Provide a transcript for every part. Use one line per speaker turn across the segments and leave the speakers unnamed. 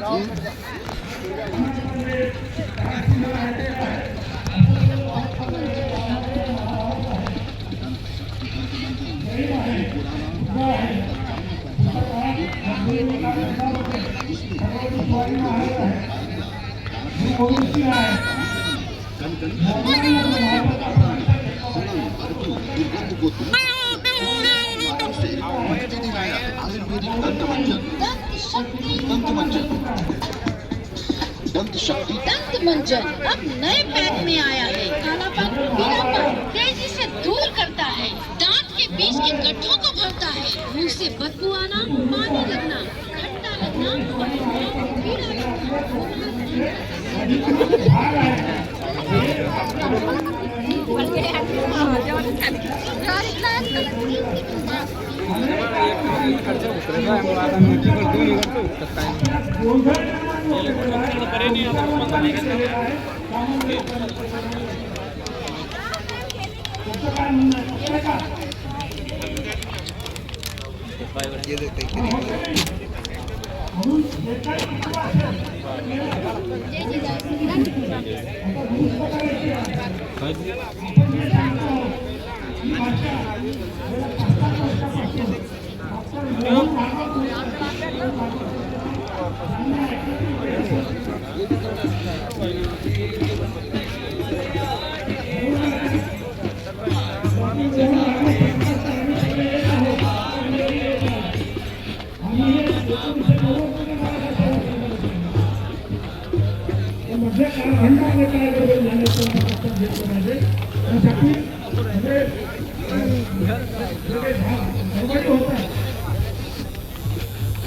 दंत मंजन अब नए पैक में आया है। कालापन, पीलापन तेजी से दूर करता है, दांत के बीच के गड्ढों को भरता है, मुंह से बदबू आना, पानी लगना, खट्टा लगना और पीला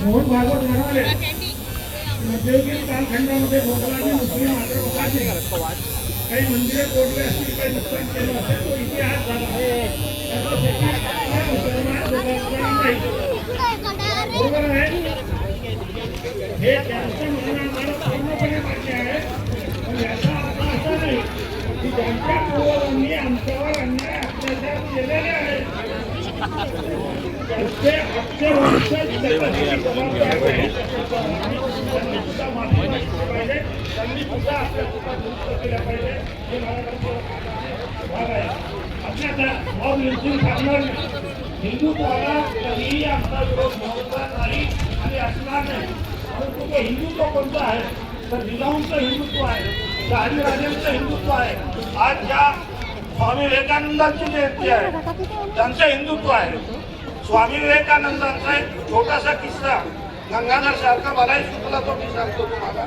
मोहन भागवत म्हणाले मध्ययुगीन कालखंडामध्ये मोगलांनी मुस्लिम आक्रमकांनी काही मंदिरे तोडली असतील, काही नुकसान केलं असेल, तो इतिहास झाला. बरोबर आहे. हे त्यांचं म्हणणं आम्हाला पूर्णपणे मान्य आहे, पण याचा अर्थ असा नाही की ज्यांच्या पूर्वजांनी आमच्यावर अन्याय अत्याचार केलेले आहेत त्यांचे अक्षर वंशज त्यांनी सुद्धा आपल्या चुका दुरुस्त केल्या पाहिजे. हे भाग आहे. आपल्या मॉब लिंचिंग करणार नाही. हिंदुत्वाला कधीही आमचा विरोध नव्हता नाही आणि असणार नाही. परंतु तो हिंदुत्व कोणतं आहे तर जिजाऊंचं हिंदुत्व आहे, शहाजीराजांचं हिंदुत्व आहे. आज ज्या स्वामी विवेकानंदांची जयंती आहे त्यांचं हिंदुत्व आहे. स्वामी विवेकानंदांचा एक छोटासा किस्सा गंगाधर सारखा मलाही सुचला तो मी सांगतो तुम्हाला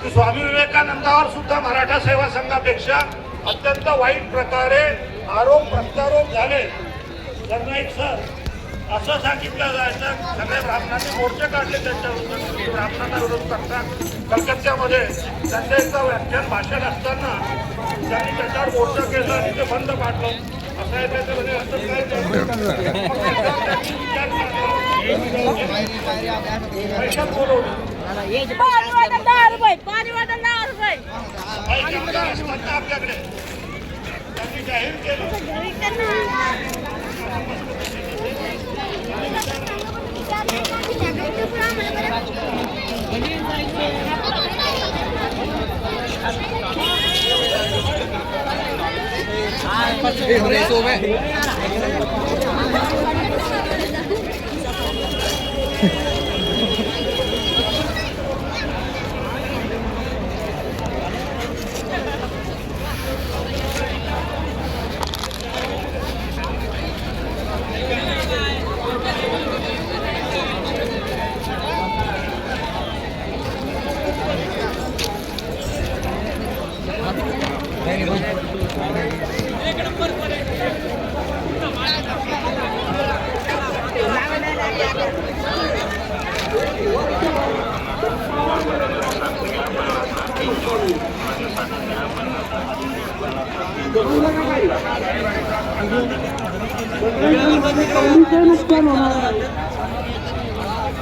की स्वामी विवेकानंदावर सुद्धा मराठा सेवा संघापेक्षा अत्यंत वाईट प्रकारे आरोप प्रत्यारोप झाले. त्यांना एक सर असं सांगितलं जायचं सगळे ब्राह्मणांनी मोर्चे काढले त्यांच्या विरोधात. ब्राह्मणांना विरोध करता कलकत्त्यामध्ये त्यांचं एकदा व्याख्यान भाषण असताना त्यांनी त्याच्यावर मोर्चा केला आणि ते बंद पाडलं. असं आहे त्याच्यामध्ये असं काय पैशात बोलवलं आपल्याकडे त्यांनी जाहीर केलं.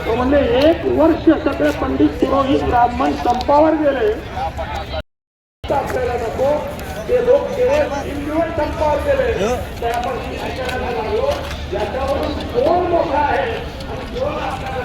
तो म्हणजे 1 वर्ष सगळे पंडित पुरोहित ब्राह्मण संपावर गेले. आपल्याला नको ते लोक केवळ 3 दिवस संपावर गेले. तर आपण विचारायला लागलो याच्यावरून कोण मोठा आहे आणि कोण आपल्याला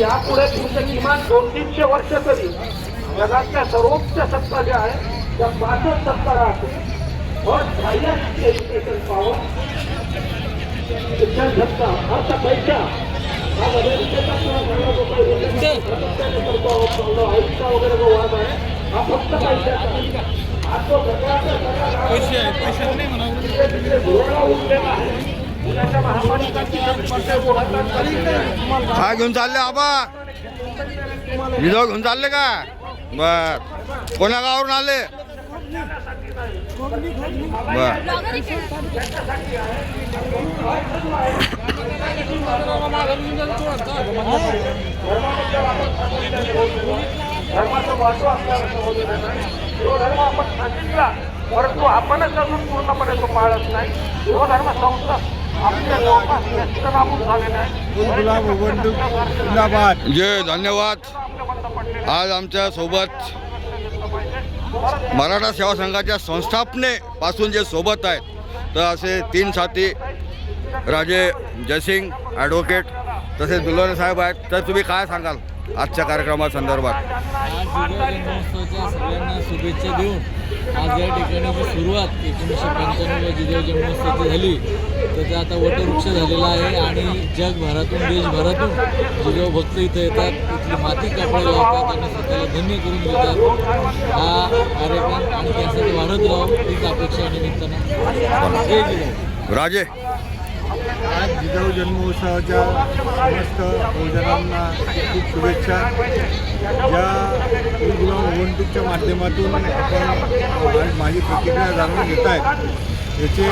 यापुढे तुमचं किमान 200-300 वर्ष तरी जगातल्या सर्वोच्च सत्ता ज्या आहे त्या 5 सत्ता राहते. फर्स्ट हायएस्ट एज्युकेशन पॉवर, शिक्षण सत्ता, अर्थ पैसा. आज अमेरिकेचा आयुष्या वगैरे जो वाद आहे हा फक्त पैशाचा. आज तो पैसा नाही म्हणा उठलेला आहे.
काय घेऊन चालले आबा? विधव घेऊन चालले का? बर, कोण्या गावावरून आले? बर,
धर्माचं महत्व असल्यानं जो धर्म आपण सांगितला परंतु आपणच अजून पूर्णपणे तो पाळत नाही. जो धर्म संस्था आपल्या जवळपास नेस्तनाबूत झालेला आहे.
जय धन्यवाद. आज आमच्या सोबत मराठा सेवा संघाच्या संस्थापनेपासून जे सोबत आहेत तर असे 3 साथी राजे जयसिंग ॲडव्होकेट तसेच दुलोने साहेब आहेत. तर तुम्ही काय सांगाल आजच्या कार्यक्रमासंदर्भात?
आज जन्मोत्सवाच्या सगळ्यांना शुभेच्छा देऊन आज या ठिकाणी जी सुरुवात 1995 जिजाऊ जन्मोत्सवाची झाली तर ते आता वटवृक्ष झालेला आहे आणि जगभरातून देशभरातून जिजाऊ भक्त इथं येतात, इथली माती कापडी लावतात आणि स्वतःला धन्य करून घेतात. हा कार्यक्रम आणि त्यासाठी वाढत राहावं हीच अपेक्षा या निमित्तानं. जय जिजाऊ.
राजे,
आज जिजाऊ जन्मोत्सवाच्या समस्त बहुजनांना खूप शुभेच्छा. ज्या गुलाम निवडणुकीच्या माध्यमातून आपण माझी प्रतिक्रिया जाणून घेत आहेत याचे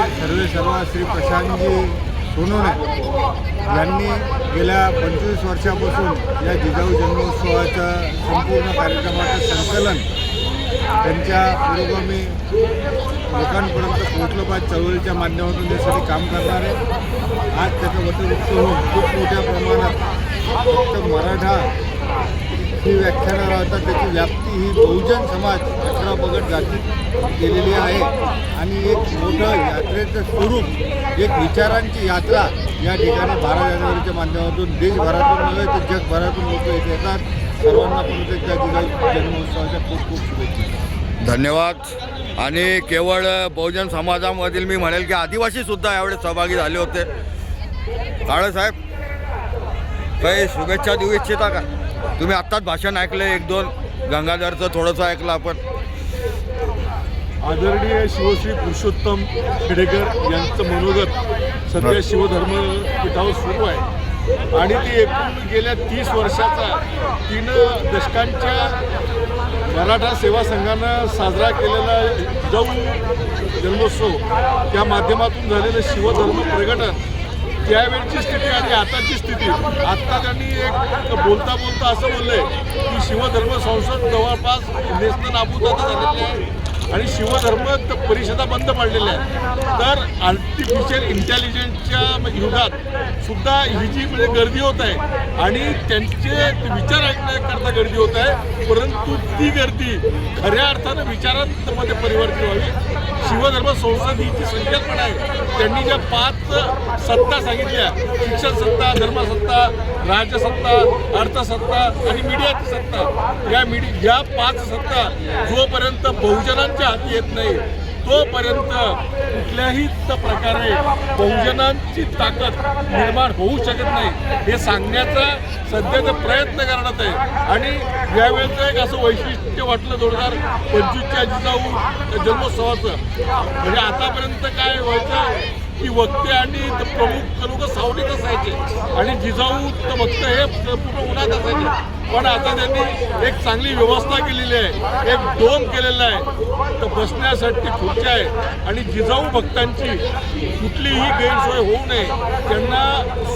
सर्व श्री प्रशांतजी सोनवणे यांनी गेल्या 25 वर्षापासून या जिजाऊ जन्मोत्सवाच्या संपूर्ण कार्यक्रमाचं संकलन त्यांच्या पुरोगामी लोकांपर्यंत पोहोचलं पाहिजे चळवळीच्या माध्यमातून त्यासाठी काम करणार आहे. आज त्याचं वटवृक्ष होऊन खूप मोठ्या प्रमाणात फक्त मराठा ही व्याख्यानं राहतात त्याची व्याप्ती ही बहुजन समाज 18 पगड जातीत केलेली आहे आणि एक मोठं यात्रेचं स्वरूप एक विचारांची यात्रा या ठिकाणी 12 जानेवारीच्या माध्यमातून देशभरातून नव्हे तर जगभरातून लोक इथे येतात. सर्वांना पुन्हा एकदा जिजाऊ जन्मोत्सवाच्या खूप खूप शुभेच्छा.
धन्यवाद. आणि केवळ बहुजन समाजामधील मी म्हणेल की आदिवासीसुद्धा यावेळी सहभागी झाले होते. काळे साहेब, काही शुभेच्छा देऊ इच्छिता का? तुम्ही आत्ताच भाषण ऐकलं, 1-2 गंगाधरचं थोडंसं ऐकलं आपण.
आदरणीय शिवश्री पुरुषोत्तम खेडेकर यांचं मनोगत सध्या शिवधर्म पीठावर सुरू आहे आणि ती एकूण गेल्या 30 वर्षाचा 3 दशकांच्या मराठा सेवा संघानं साजरा केलेला जिजाऊ जन्मोत्सव त्या माध्यमातून झालेलं शिवधर्म प्रगटन त्यावेळची स्थिती आणि आताची स्थिती. आत्ता त्यांनी एक बोलता असं बोललंय की शिवधर्म संसद जवळपास नेस्तनाबूत आता झालेली आहे आणि शिवधर्म परिषदा बंद पडलेल्या आहेत. तर आर्टिफिशियल इंटेलिजन्सच्या युगात सुद्धा ही जी म्हणजे गर्दी होत आहे आणि त्यांचे विचार ऐकण्याकरता गर्दी होत आहे, परंतु ती गर्दी खऱ्या अर्थानं विचारांमध्ये परिवर्तित व्हावी. शिवधर्म संसद ही जी संकल्पना आहे त्यांनी ज्या 5 सत्ता सांगितल्या, शिक्षण सत्ता, धर्मसत्ता, राज्यसत्ता, अर्थसत्ता आणि मीडियाची सत्ता, या 5 सत्ता जोपर्यंत बहुजनांच्या हाती येत नाही तोपर्यंत कुठल्याही प्रकारे बहुजनांची ताकद निर्माण होऊ शकत नाही हे सांगण्याचा सध्याचा प्रयत्न करण्यात आहे. आणि यावेळेचं एक असं वैशिष्ट्य वाटलं 2025च्या जिजाऊ जन्मोत्सवाचं, म्हणजे आतापर्यंत काय व्हायचं की वक्ते आणि प्रमुख लोक सावलीत असायचे आणि जिजाऊ वक्ते हे पूर्ण उन्हात असायचे. पण आता त्यांनी एक चांगली व्यवस्था केलेली आहे, एक डोम केलेला आहे, तर बसण्यासाठी खुर्च्या आहे आणि जिजाऊ भक्तांची कुठलीही गैरसोय होऊ नये, त्यांना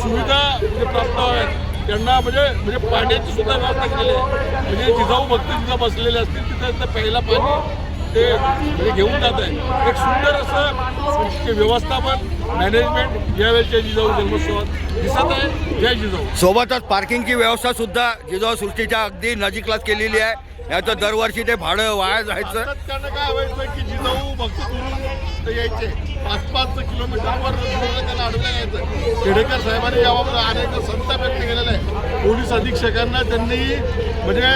सुविधा प्राप्त व्हाव्यात, त्यांना म्हणजे पाण्याची सुद्धा व्यवस्था केलेली आहे. म्हणजे जिजाऊ भक्त जिथं बसलेले असतील तिथं प्यायला पाणी ते म्हणजे घेऊन जात आहे. एक सुंदर असं व्यवस्थापन मॅनेजमेंट यावेळेच्या जिजाऊ जन्मोत्सवात दिसत आहे. जय जिजाऊ.
सोबतच पार्किंगची व्यवस्था सुद्धा जिजाऊ सृष्टीच्या अगदी नजीकलाच केलेली आहे. याचं दरवर्षी ते भाडं वाया जायचं.
त्यांना काय व्हायचं की जिजाऊ भक्त दुरून ते यायचे 5-5 किलोमीटरवर त्यांना अडवलं यायचं. खेडेकर साहेबांनी याबाबत अनेक संताप व्यक्त केलेला आहे. पोलीस अधीक्षकांना त्यांनी म्हणजे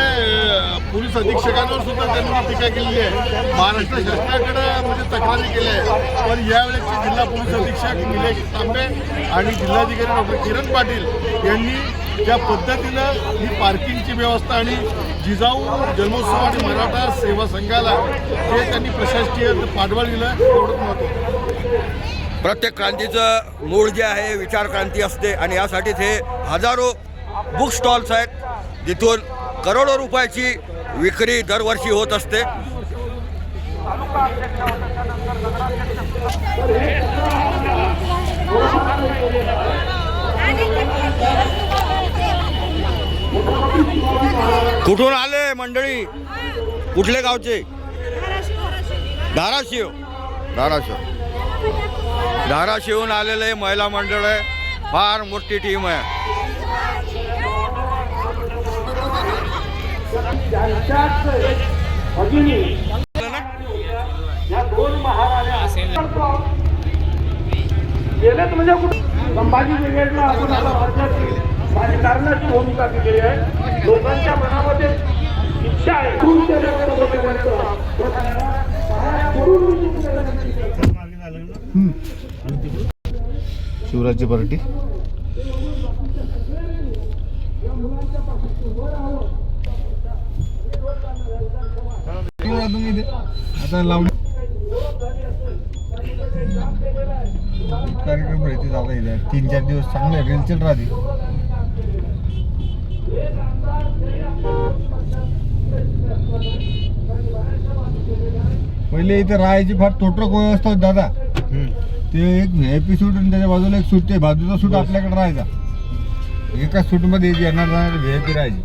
पोलीस अधीक्षकांवर सुद्धा त्यांनी टीका केलेली आहे. महाराष्ट्र शासनाकडे म्हणजे तक्रारी केल्या आहे. पण यावेळेचे जिल्हा पोलीस अधीक्षक निलेश तांबे आणि जिल्हाधिकारी डॉक्टर किरण पाटील यांनी ज्या पद्धतीनं ही पार्किंगची व्यवस्था आणि जिजाऊ जन्मोत्सव आणि मराठा सेवा संघाला जे त्यांनी प्रशासकीय पाठबळ दिलं तेवढंच महत्त्वाचं.
प्रत्येक क्रांतीचं मूळ जे आहे विचार क्रांती असते आणि यासाठीच हे हजारो बुक स्टॉल्स आहेत जिथून करोडो रुपयाची विक्री दरवर्षी होत असते. कुठून आले मंडळी? कुठले गावचे? धाराशिव. धाराशिवहून आलेले महिला मंडळ आहे. फार मोठी टीम आहे.
गेलेत म्हणजे संभाजी ब्रिगेडला आपण आता राज्याची राजकारणाची भूमिका केलेली आहे. लोकांच्या मनामध्ये इच्छा आहे
शिवराज्य पार्टी आता लावणी कार्यक्रम राहते जाता येईल. 3-4 दिवस चांगले रेलचेल राहते. पहिले इथे राहायची फार तोटक व्यवस्था होती दादा. ते एक VIP सूट आणि त्याच्या बाजूला एक सूट, ते बाजूचा सूट आपल्याकडे राहायचा. एका सूटमध्ये येणार जाणार VIP राहायची.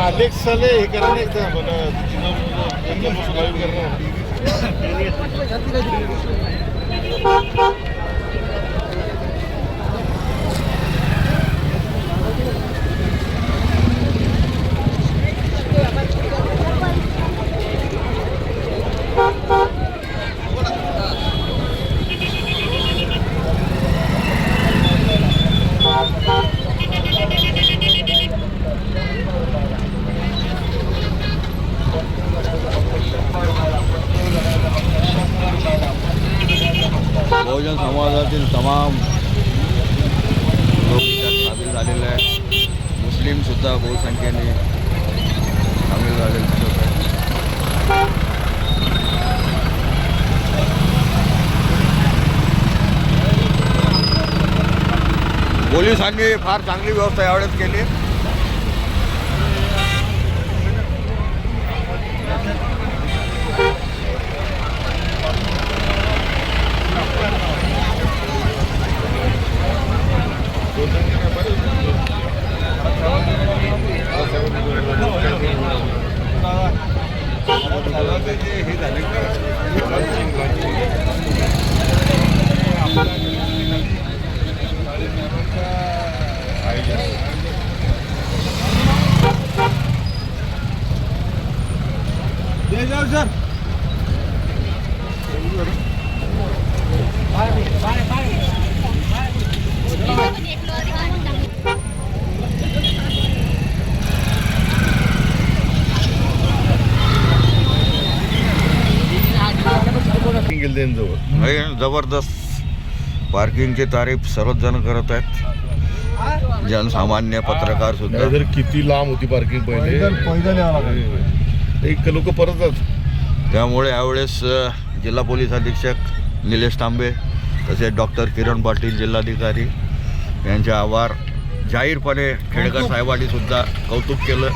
अलेक्साले हे करा नाही का
बहुजन समाजातील तमाम लोक त्यात सामील झालेले आहेत. मुस्लिमसुद्धा बहुसंख्येने सामील झालेले दिसत आहेत. पोलिसांनी फार चांगली व्यवस्था यावेळेस केली. हे जबरदस्त पार्किंगचे तारीफ सर्वच जण करत आहेत, जनसामान्य पत्रकार सुद्धा.
जर किती लांब होती पार्किंग पहिले, एक लोक परतच.
त्यामुळे यावेळेस जिल्हा पोलीस अधीक्षक निलेश तांबे तसेच डॉक्टर किरण पाटील जिल्हाधिकारी यांचे आभार जाहीरपणे खेडकर साहेबांनी सुद्धा कौतुक केलं.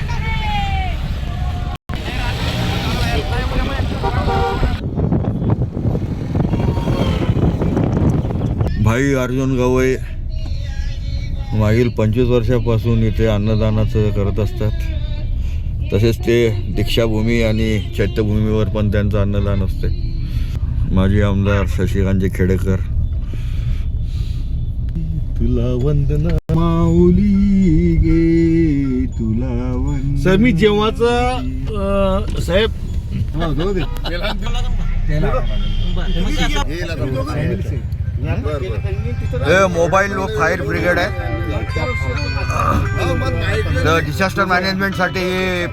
भाई अर्जुन गवई मागील 25 वर्षापासून इथे अन्नदानाचं करत असतात. तसेच ते दीक्षाभूमी आणि चैत्यभूमीवर पण त्यांचं अन्नदान असते. माजी आमदार शशिकांत खेडेकर.
तुला वंदना माऊली गे तुला वंदना. सर मी जेव्हाचा साहेब
मोबाईल व फायर ब्रिगेड आहे. डिझास्टर मॅनेजमेंटसाठी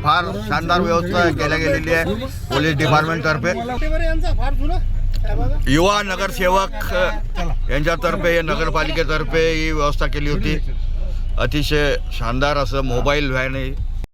फार शानदार व्यवस्था केल्या गेलेली आहे पोलीस डिपार्टमेंटतर्फे. युवा नगरसेवक यांच्यातर्फे नगरपालिकेतर्फे ही व्यवस्था केली होती. अतिशय शानदार असं मोबाईल व्हॅन आहे.